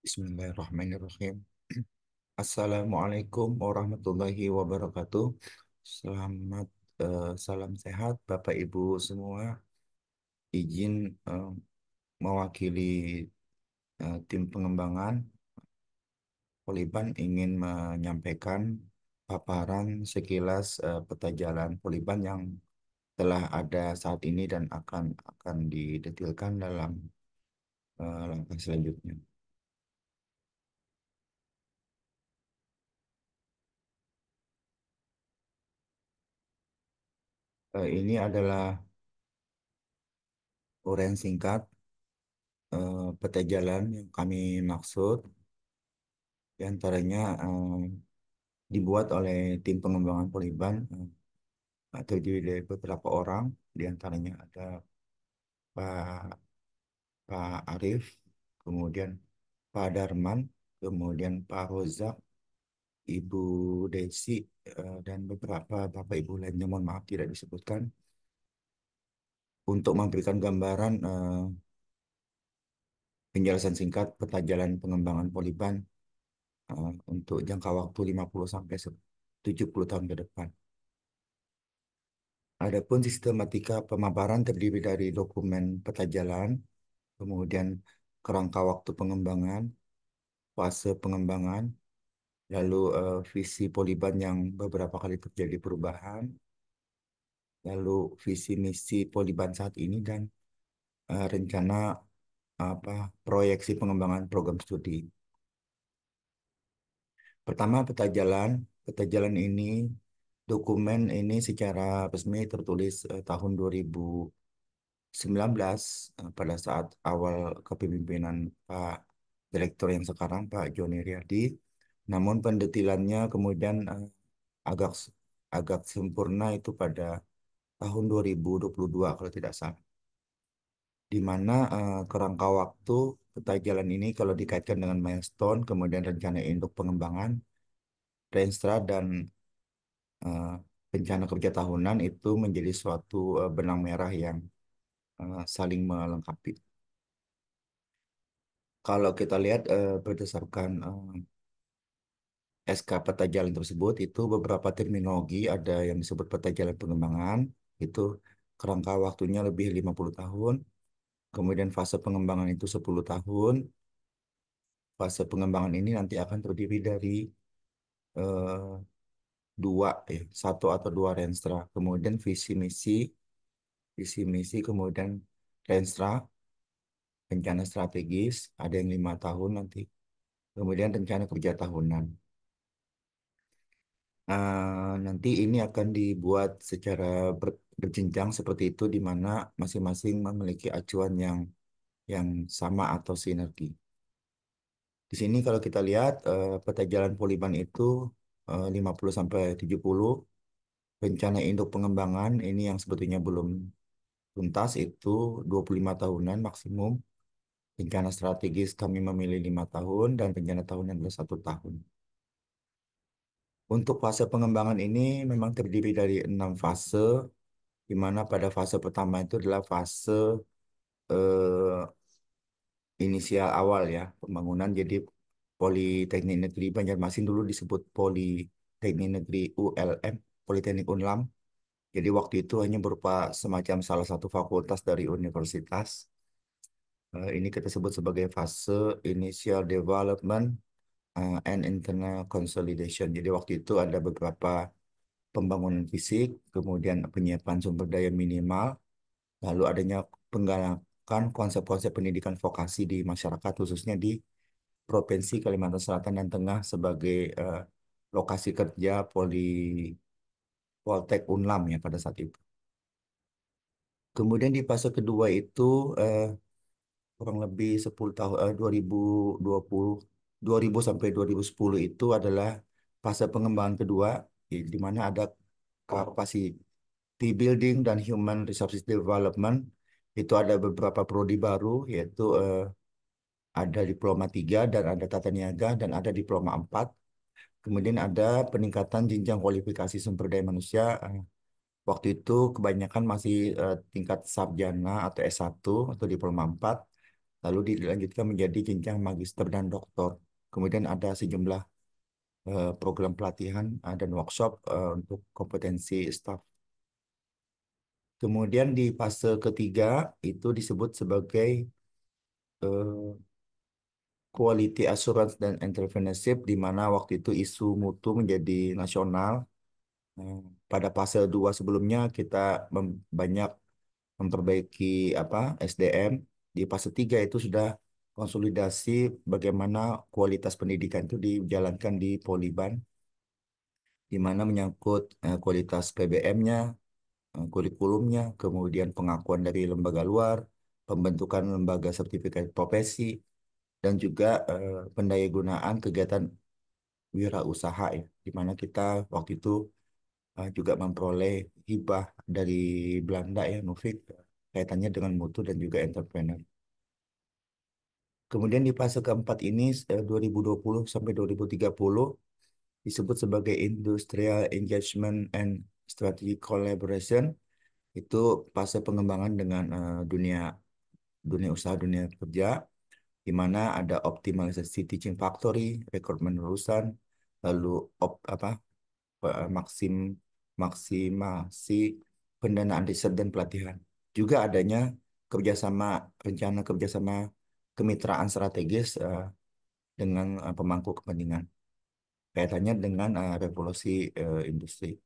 Bismillahirrahmanirrahim. Assalamualaikum warahmatullahi wabarakatuh. Selamat salam sehat Bapak Ibu semua. Izin mewakili tim pengembangan Poliban ingin menyampaikan paparan sekilas peta jalan Poliban yang telah ada saat ini dan akan didetilkan dalam langkah selanjutnya. Ini adalah uraian singkat peta jalan yang kami maksud, di antaranya dibuat oleh tim pengembangan Poliban, terdiri dari beberapa orang, di antaranya ada Pak Pak Arif, kemudian Pak Darman, kemudian Pak Rozak, Ibu Desi, dan beberapa Bapak Ibu lainnya, mohon maaf tidak disebutkan, untuk memberikan gambaran penjelasan singkat peta jalan pengembangan Poliban untuk jangka waktu 50 sampai 70 tahun ke depan. Adapun sistematika pemaparan terdiri dari dokumen peta jalan, kemudian kerangka waktu pengembangan, fase pengembangan, lalu visi Poliban yang beberapa kali terjadi perubahan, lalu visi misi Poliban saat ini dan rencana apa proyeksi pengembangan program studi. Pertama, peta jalan. Peta jalan ini, dokumen ini secara resmi tertulis tahun 2019 pada saat awal kepemimpinan Pak Direktur yang sekarang Pak Joni Riyadi. Namun pendetilannya kemudian agak agak sempurna itu pada tahun 2022 kalau tidak salah. Di mana kerangka waktu peta jalan ini kalau dikaitkan dengan milestone, kemudian rencana induk pengembangan, Renstra dan eh, rencana kerja tahunan itu menjadi suatu benang merah yang saling melengkapi. Kalau kita lihat berdasarkan SK peta jalan tersebut itu beberapa terminologi ada yang disebut peta jalan pengembangan itu kerangka waktunya lebih 50 tahun, kemudian fase pengembangan itu 10 tahun. Fase pengembangan ini nanti akan terdiri dari eh, dua satu atau dua renstra, kemudian visi misi kemudian renstra, rencana strategis ada yang 5 tahun nanti, kemudian rencana kerja tahunan. Nanti ini akan dibuat secara berjenjang seperti itu, di mana masing-masing memiliki acuan yang sama atau sinergi. Di sini kalau kita lihat peta jalan Poliban itu 50 sampai 70, rencana induk pengembangan ini yang sebetulnya belum tuntas itu 25 tahunan maksimum. Rencana strategis kami memilih 5 tahun dan rencana tahunan adalah 1 tahun. Untuk fase pengembangan ini memang terdiri dari 6 fase, di mana pada fase pertama itu adalah fase eh, inisial awal ya pembangunan. Jadi Politeknik Negeri Banjarmasin dulu disebut Politeknik Negeri ULM, Politeknik Unlam. Jadi waktu itu hanya berupa semacam salah satu fakultas dari universitas. Ini kita sebut sebagai fase Initial Development and Internal Consolidation. Jadi waktu itu ada beberapa pembangunan fisik, kemudian penyiapan sumber daya minimal, lalu adanya penggalakan konsep-konsep pendidikan vokasi di masyarakat, khususnya di Provinsi Kalimantan Selatan dan Tengah sebagai lokasi kerja Poltek Unlam ya pada saat itu. Kemudian di fase kedua itu eh, kurang lebih 10 tahun 2020 2000 sampai 2010 itu adalah fase pengembangan kedua, di mana ada capacity building dan human resources development. Itu ada beberapa prodi baru, yaitu ada diploma 3 dan ada tata niaga dan ada diploma 4. Kemudian ada peningkatan jenjang kualifikasi sumber daya manusia. Waktu itu kebanyakan masih tingkat sarjana atau S1 atau diploma 4. lalu dilanjutkan menjadi jenjang magister dan doktor. Kemudian ada sejumlah program pelatihan dan workshop untuk kompetensi staf. Kemudian di fase ketiga itu disebut sebagai eh, quality assurance dan entrepreneurship, di mana waktu itu isu mutu menjadi nasional. Eh, Pada fase 2 sebelumnya kita banyak memperbaiki apa SDM. Di fase 3 itu sudah konsolidasi bagaimana kualitas pendidikan itu dijalankan di Poliban, di mana menyangkut kualitas PBM-nya, kurikulumnya, kemudian pengakuan dari lembaga luar, pembentukan lembaga sertifikat profesi, dan juga pendayagunaan kegiatan wirausaha ya, di mana kita waktu itu juga memperoleh hibah dari Belanda ya, Nufik, kaitannya dengan mutu dan juga entrepreneur. Kemudian di fase keempat ini 2020 sampai 2030 disebut sebagai Industrial Engagement and Strategic Collaboration. Itu fase pengembangan dengan dunia dunia usaha, dunia kerja, di mana ada optimalisasi teaching factory, rekrutmen lulusan, lalu apa maksimasi pendanaan riset dan pelatihan. Juga adanya kerjasama rencana kerjasama kemitraan strategis dengan pemangku kepentingan kaitannya dengan revolusi industri.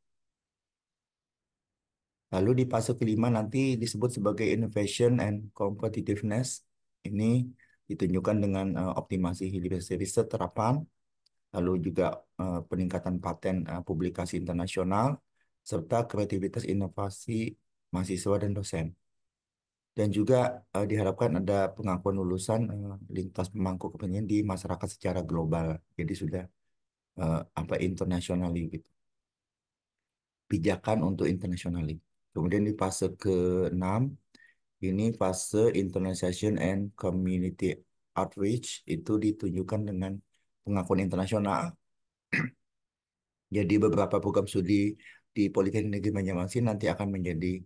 Lalu di fase kelima nanti disebut sebagai innovation and competitiveness. Ini ditunjukkan dengan optimasi hilirisasi riset terapan, lalu juga peningkatan paten publikasi internasional, serta kreativitas inovasi mahasiswa dan dosen. Dan juga diharapkan ada pengakuan lulusan lintas pemangku kepentingan di masyarakat secara global. Jadi sudah apa internasional gitu. Pijakan untuk internasional. Kemudian di fase ke-6 ini fase internationalization and community outreach, itu ditunjukkan dengan pengakuan internasional. Jadi beberapa program studi di Politeknik Negeri Banjarmasin nanti akan menjadi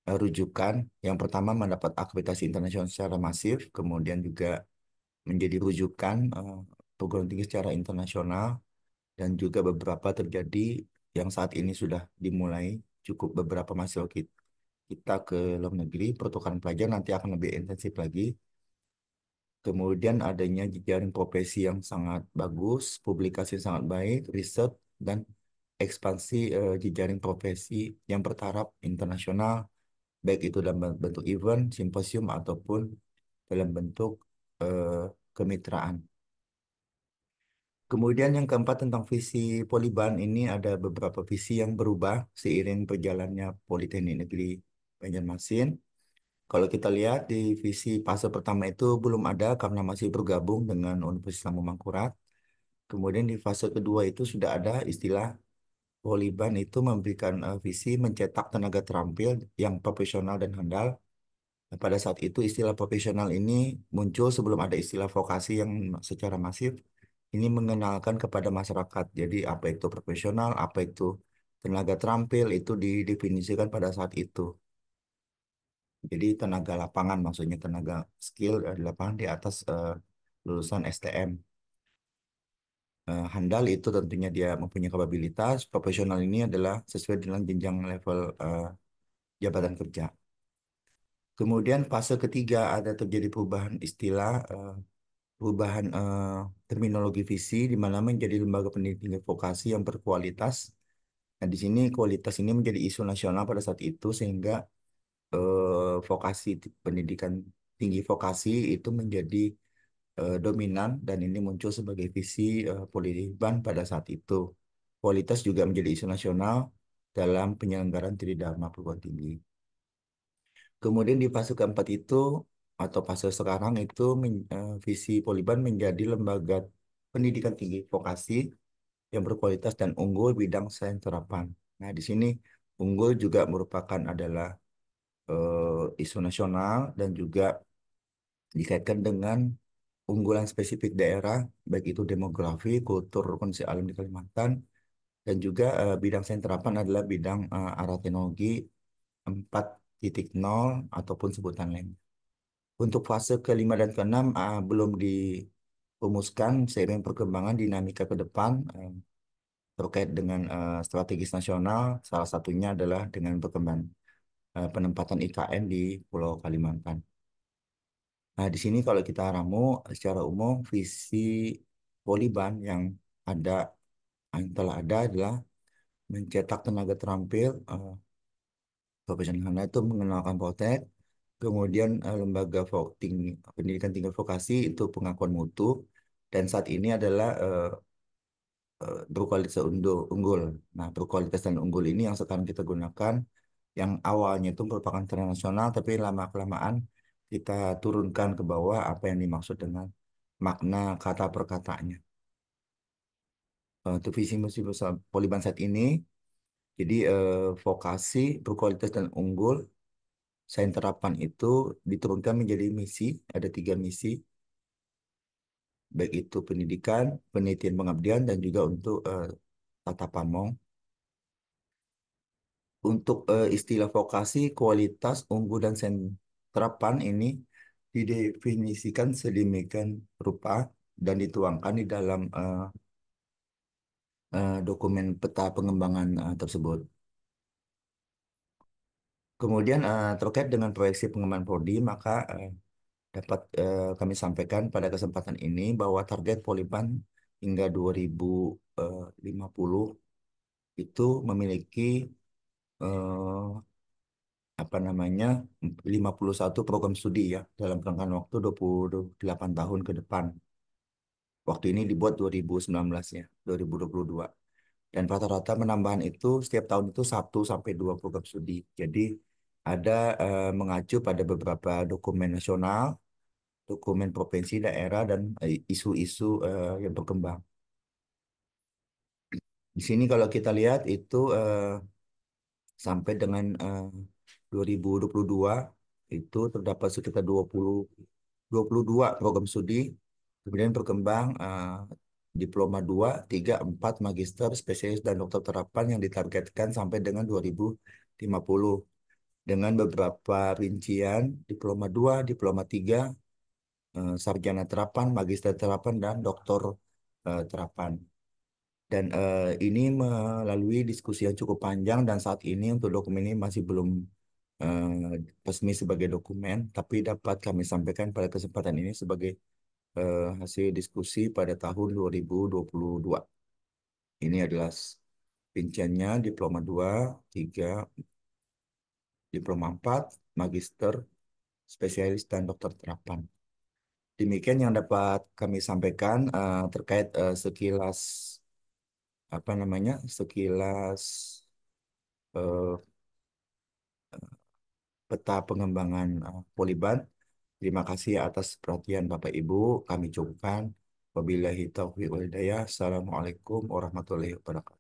rujukan. Yang pertama mendapat akreditasi internasional secara masif, kemudian juga menjadi rujukan perguruan tinggi secara internasional, dan juga beberapa terjadi yang saat ini sudah dimulai cukup beberapa mahasiswa kita ke luar negeri, pertukaran pelajar nanti akan lebih intensif lagi. Kemudian adanya jejaring profesi yang sangat bagus, publikasi yang sangat baik, riset, dan ekspansi jejaring profesi yang bertaraf internasional, baik itu dalam bentuk event, simposium, ataupun dalam bentuk eh, kemitraan. Kemudian yang keempat tentang visi Poliban, ini ada beberapa visi yang berubah seiring berjalannya Politeknik Negeri Banjarmasin. Kalau kita lihat di visi fase pertama itu belum ada karena masih bergabung dengan Universitas Mangkurat. Kemudian di fase kedua itu sudah ada istilah Poliban, itu memberikan visi mencetak tenaga terampil yang profesional dan handal. Nah, pada saat itu istilah profesional ini muncul sebelum ada istilah vokasi yang secara masif. Ini mengenalkan kepada masyarakat. Jadi apa itu profesional, apa itu tenaga terampil, itu didefinisikan pada saat itu. Jadi tenaga lapangan, maksudnya tenaga skill di lapangan di atas lulusan STM. Handal itu tentunya dia mempunyai kapabilitas. Profesional ini adalah sesuai dengan jenjang level jabatan kerja. Kemudian fase ketiga ada terjadi perubahan istilah, perubahan terminologi visi, di mana menjadi lembaga pendidikan vokasi yang berkualitas. Nah, di sini kualitas ini menjadi isu nasional pada saat itu, sehingga vokasi pendidikan tinggi vokasi itu menjadi dominan, dan ini muncul sebagai visi Polidikban pada saat itu. Kualitas juga menjadi isu nasional dalam penyelenggaraan Tridharma perguruan tinggi. Kemudian di fase keempat itu atau fase sekarang itu visi Poliban menjadi lembaga pendidikan tinggi vokasi yang berkualitas dan unggul bidang sains terapan. Nah, di sini unggul juga merupakan adalah isu nasional dan juga dikaitkan dengan unggulan spesifik daerah, baik itu demografi, kultur, kondisi alam di Kalimantan, dan juga bidang sains terapan adalah bidang arah teknologi 4.0 ataupun sebutan lain. Untuk fase kelima dan keenam belum dirumuskan seiring perkembangan dinamika ke depan terkait dengan strategis nasional. Salah satunya adalah dengan perkembangan penempatan IKN di Pulau Kalimantan. Nah, di sini kalau kita ramu secara umum visi Poliban ada yang telah ada adalah mencetak tenaga terampil profesional itu mengenalkan Poltek, kemudian pendidikan tinggi vokasi itu pengakuan mutu, dan saat ini adalah berkualitas unggul. Nah, berkualitas dan unggul ini yang sekarang kita gunakan, yang awalnya itu merupakan internasional, tapi lama-kelamaan kita turunkan ke bawah apa yang dimaksud dengan makna kata per katanya. Untuk visi misi besar Poliban saat ini, jadi vokasi berkualitas dan unggul sains terapan itu diturunkan menjadi misi, ada 3 misi, baik itu pendidikan, penelitian pengabdian, dan juga untuk tata pamong. Untuk istilah vokasi, kualitas, unggul, dan sains terapan ini didefinisikan sedemikian rupa dan dituangkan di dalam dokumen peta pengembangan tersebut. Kemudian terkait dengan proyeksi pengembangan prodi, maka dapat kami sampaikan pada kesempatan ini bahwa target Poliban hingga 2050 itu memiliki eh, apa namanya 51 program studi ya dalam rangkaian waktu 28 tahun ke depan. Waktu ini dibuat 2019 ya, 2022. Dan rata-rata penambahan itu setiap tahun itu 1 sampai 2 program studi. Jadi ada mengacu pada beberapa dokumen nasional, dokumen provinsi, daerah, dan isu-isu yang berkembang. Di sini kalau kita lihat itu sampai dengan 2022 itu terdapat sekitar 22 program studi, kemudian berkembang diploma 2, 3, 4, magister, spesialis, dan dokter terapan yang ditargetkan sampai dengan 2050 dengan beberapa rincian diploma 2, diploma 3, sarjana terapan, magister terapan, dan doktor terapan. Dan ini melalui diskusi yang cukup panjang dan saat ini untuk dokumen ini masih belum resmi sebagai dokumen, tapi dapat kami sampaikan pada kesempatan ini sebagai hasil diskusi pada tahun 2022. Ini adalah rinciannya diploma 2, 3, diploma 4, magister, spesialis, dan dokter terapan. Demikian yang dapat kami sampaikan terkait sekilas apa namanya sekilas eh, peta pengembangan Poliban. Terima kasih atas perhatian Bapak Ibu. Kami cukupkan. Wabillahi taufiq wal hidayah. Assalamualaikum warahmatullahi wabarakatuh.